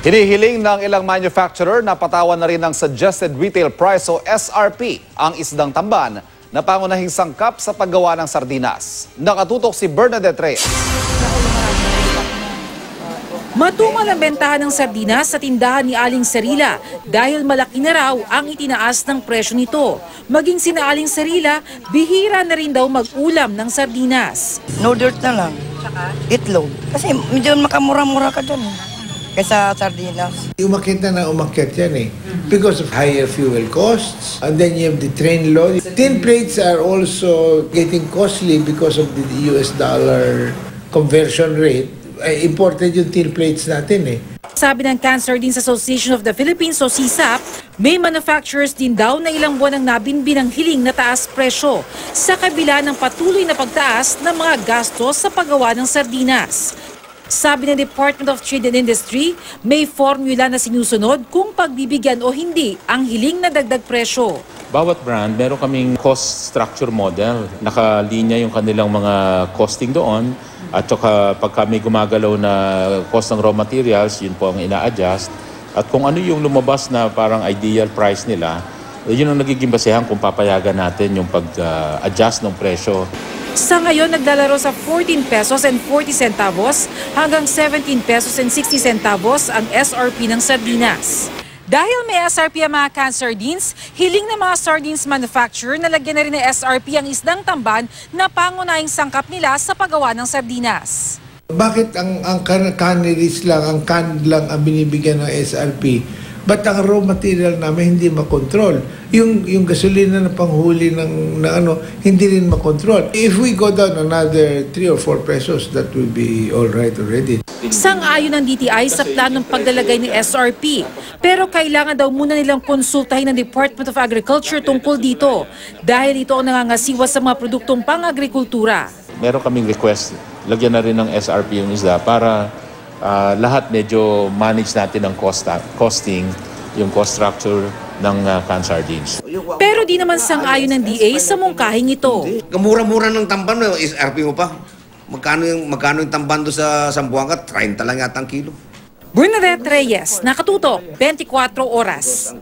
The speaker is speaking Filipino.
Hinihiling ng ilang manufacturer na patawan na rin ng Suggested Retail Price o SRP ang isdang tamban na pangunahing sangkap sa paggawa ng sardinas. Nakatutok si Bernadette Reyes. Matumal ang bentahan ng sardinas sa tindahan ni Aling Serila dahil malaki na raw ang itinaas ng presyo nito. Maging sina Aling Serila, bihira na rin daw mag-ulam ng sardinas. No dirt na lang. Itlog. Kasi medyo makamura-mura ka dyan kaysa sardinas. Umakyat na umakyat yan because of higher fuel costs, and then you have the train load. Tin plates are also getting costly because of the US dollar conversion rate. Imported yung tin plates natin Sabi ng Canned Sardines Association of the Philippines o CSAP, may manufacturers din daw na ilang buwan ang nabinbin ang hiling na taas presyo sa kabila ng patuloy na pagtaas ng mga gastos sa paggawa ng sardinas. Sabi ng Department of Trade and Industry, may formula na sinusunod kung pagbibigyan o hindi ang hiling na dagdag presyo. Bawat brand, meron kaming cost structure model. Nakalinya yung kanilang mga costing doon. At saka pagka may gumagalaw na cost ng raw materials, yun po ang ina-adjust. At kung ano yung lumabas na parang ideal price nila, yun ang nagiging basehan kung papayagan natin yung pag-adjust ng presyo. Sa ngayon, naglalaro sa 14 pesos and 40 centavos hanggang 17 pesos and 60 centavos ang SRP ng sardinas. Dahil may SRP ang mga canned sardines, hiling ng mga sardines manufacturer na lagyan na rin ng SRP ang isdang tamban na pangunahing sangkap nila sa paggawa ng sardinas. Bakit ang canneries lang, ang canned lang ang binibigyan ng SRP? Ba't ang raw material namin hindi makontrol? Yung gasolina na panghuli ng hindi rin makontrol. If we go down another 3 or 4 pesos, that will be all right already. Sang-ayon ng DTI sa planong paglalagay ng SRP. Pero kailangan daw muna nilang konsultahin ng Department of Agriculture tungkol dito dahil ito ang nangangasiwa sa mga produktong pang-agrikultura. Meron kaming request, lagyan na rin ng SRP yung isda para lahat medyo manage natin ang costing, yung cost structure ng canned sardines. Pero di naman sang-ayon ng DA sa mungkahing ito. Kamura-mura ng tamban, SRP mo pa. Magkano yung tamban doon sa Zamboanga? 30 lang yata ang kilo. Bernadette Reyes, nakatutok, 24 oras.